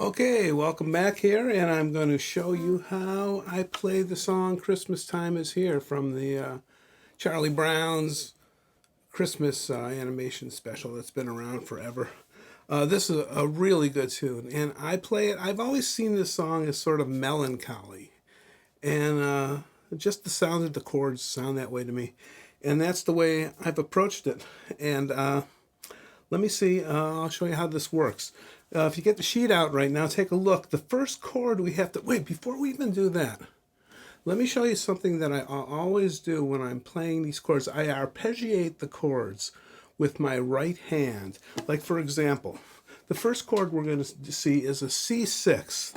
Okay, welcome back here, and I'm going to show you how I play the song Christmas Time is Here from the Charlie Brown's Christmas animation special that's been around forever. This is a really good tune, and I play it. I've always seen this song as sort of melancholy, and just the sound of the chords sound that way to me, and that's the way I've approached it. And let me see, I'll show you how this works. If you get the sheet out right now, take a look. The first chord we have to, wait, before we even do that, let me show you something that I always do when I'm playing these chords. I arpeggiate the chords with my right hand. Like, for example, the first chord we're going to see is a C6.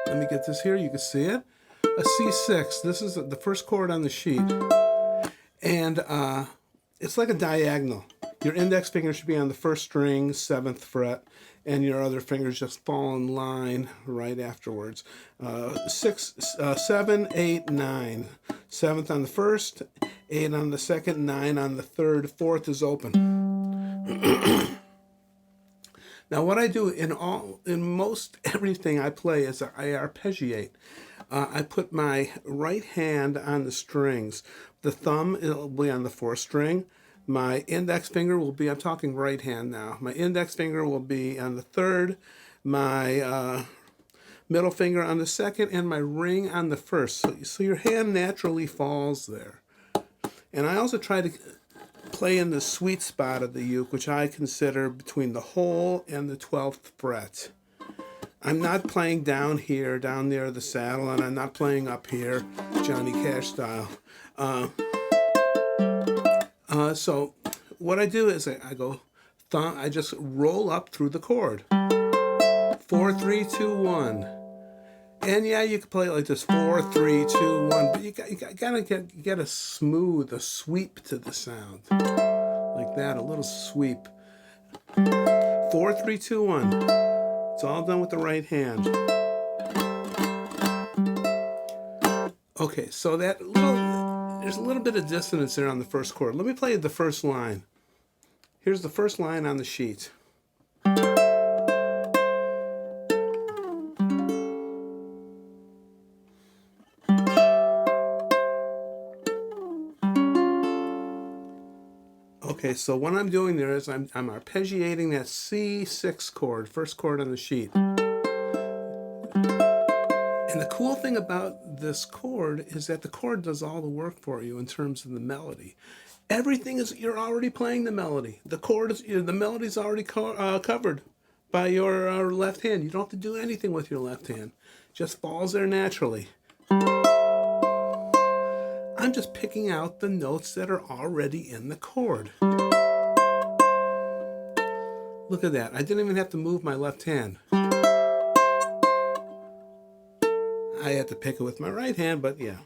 Let me get this here, you can see it. A C6, this is the first chord on the sheet. And it's like a diagonal. Your index finger should be on the first string, 7th fret, and your other fingers just fall in line right afterwards. 7, 8, 9. 7th on the first, 8 on the second, 9 on the third, 4th is open. Now what I do in most everything I play is I arpeggiate. I put my right hand on the strings. The thumb will be on the 4th string. My index finger will be, I'm talking right hand now, my index finger will be on the 3rd, my middle finger on the 2nd, and my ring on the 1st. So your hand naturally falls there. And I also try to play in the sweet spot of the uke, which I consider between the whole and the 12th fret. I'm not playing down here, down near the saddle, and I'm not playing up here, Johnny Cash style. So what I do is I go thumb, I just roll up through the chord. 4, 3, 2, 1. And yeah, you can play it like this, 4, 3, 2, 1, but you gotta get a smooth, a sweep to the sound. Like that, a little sweep. 4, 3, 2, 1. It's all done with the right hand. Okay, so there's a little bit of dissonance there on the first chord. Let me play the first line. Here's the first line on the sheet. Okay, so what I'm doing there is I'm arpeggiating that C6 chord, first chord on the sheet. And the cool thing about this chord is that the chord does all the work for you in terms of the melody. Everything is, you're already playing the melody. The chord is, the melody's already covered by your left hand. You don't have to do anything with your left hand. It just falls there naturally. I'm just picking out the notes that are already in the chord. Look at that. I didn't even have to move my left hand. I had to pick it with my right hand, but yeah.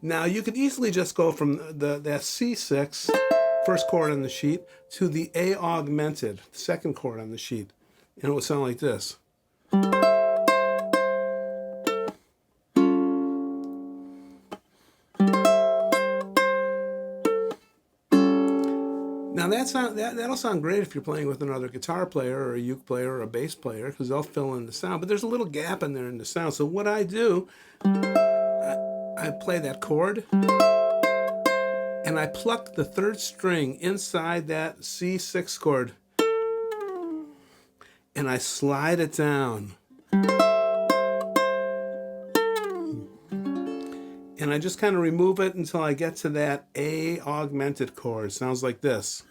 Now you could easily just go from that C6, first chord on the sheet, to the A augmented, second chord on the sheet. And it would sound like this. Now that'll sound great if you're playing with another guitar player or a uke player or a bass player, because they'll fill in the sound. But there's a little gap in there in the sound. So what I do, I play that chord, and I pluck the 3rd string inside that C6 chord, and I slide it down. And I just kind of remove it until I get to that A augmented chord. It sounds like this.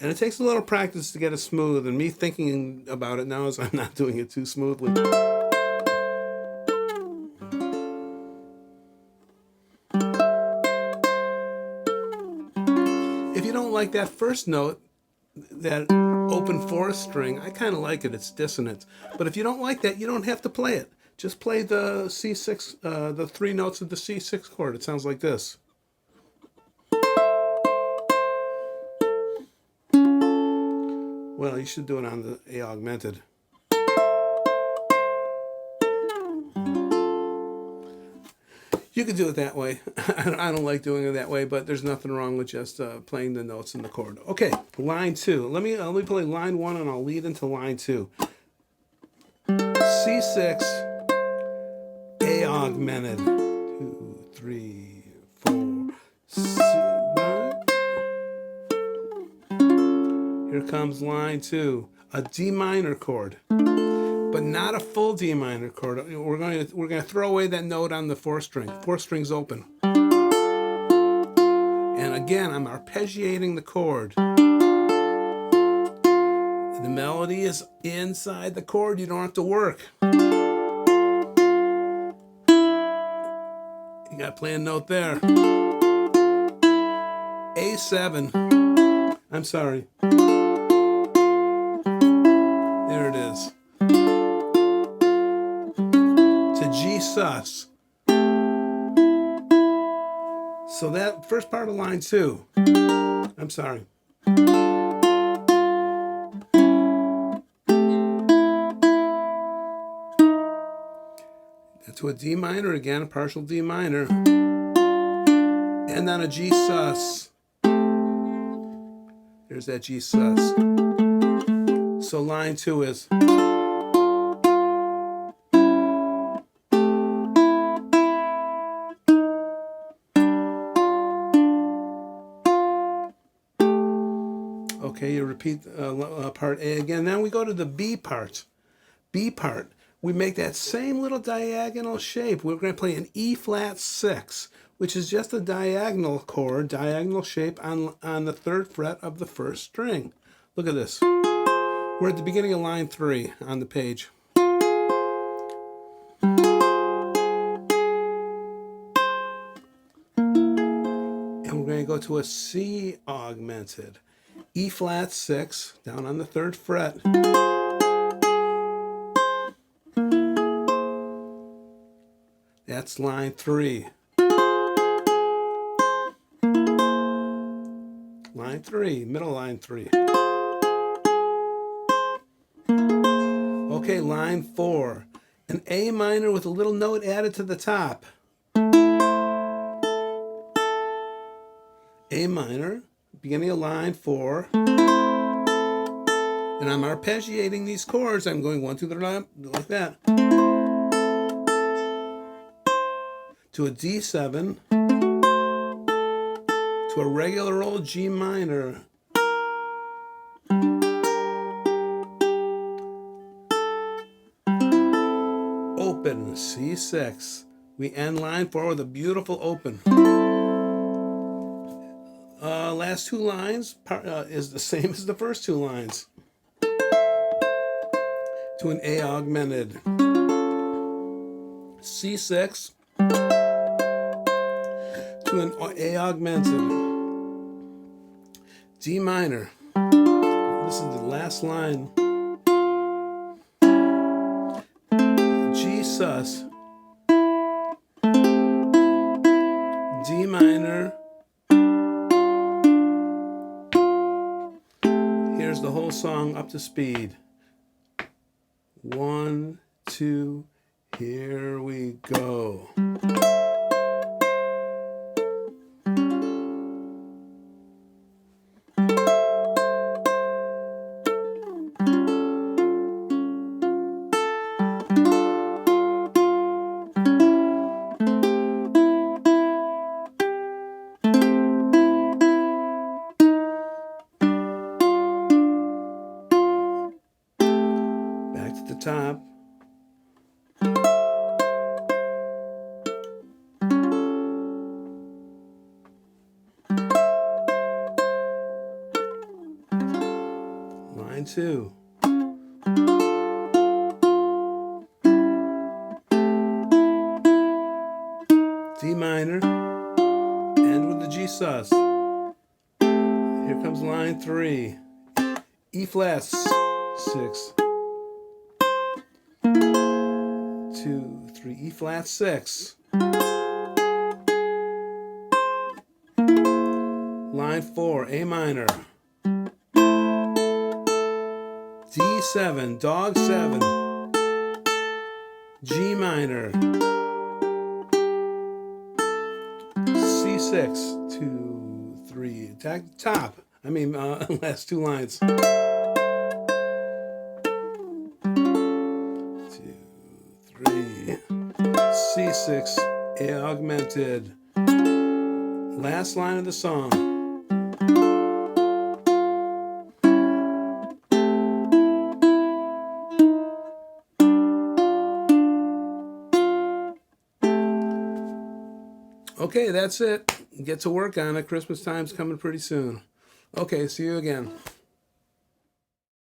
And it takes a little practice to get it smooth, and me thinking about it now is I'm not doing it too smoothly. If you don't like that first note, that open 4th string, I kind of like it, it's dissonant. But if you don't like that, you don't have to play it. Just play the C6, the 3 notes of the C6 chord. It sounds like this. Well, you should do it on the A augmented. You could do it that way. I don't like doing it that way, but there's nothing wrong with just playing the notes in the chord. Okay, line 2. Let me play line 1 and I'll lead into line 2. C6, A augmented. 2, 3, 4, C, 9. Here comes line 2, a D minor chord, but not a full D minor chord. We're going to throw away that note on the 4th string. 4th string's open. And again, I'm arpeggiating the chord. The melody is inside the chord. You don't have to work. You got to play a note there. A7. I'm sorry. There it is. To G sus. So that first part of line 2. I'm sorry. To a D minor again, a partial D minor. And then a G sus. There's that G sus. So line 2 is. Okay, you repeat part A again. Now we go to the B part. B part. We make that same little diagonal shape. We're going to play an E flat 6, which is just a diagonal chord, diagonal shape on the 3rd fret of the 1st string. Look at this. We're at the beginning of line 3 on the page. And we're going to go to a C augmented. E flat 6 down on the 3rd fret. That's line 3. Line 3, middle line 3. Okay, line 4. An A minor with a little note added to the top. A minor, beginning of line 4. And I'm arpeggiating these chords. I'm going 1, 2, 3, like that. To a D7, to a regular old G minor. Open, C6. We end line 4 with a beautiful open. Last 2 lines is the same as the first 2 lines. To an A augmented. C6. To an A augmented. D minor. This is the last line. G sus. D minor. Here's the whole song up to speed. 1, 2, here we go. Back to the top. Line 2. D minor, end with the G sus. Here comes line 3. E flat 6. 2, 3, E flat 6. Line 4, A minor. D7, dog 7. G minor. 6, 2, 3. Attack top. Last two lines. 2, 3. C6, A augmented. Last line of the song. Okay, that's it. Get to work on it. Christmas time's coming pretty soon. Okay, see you again.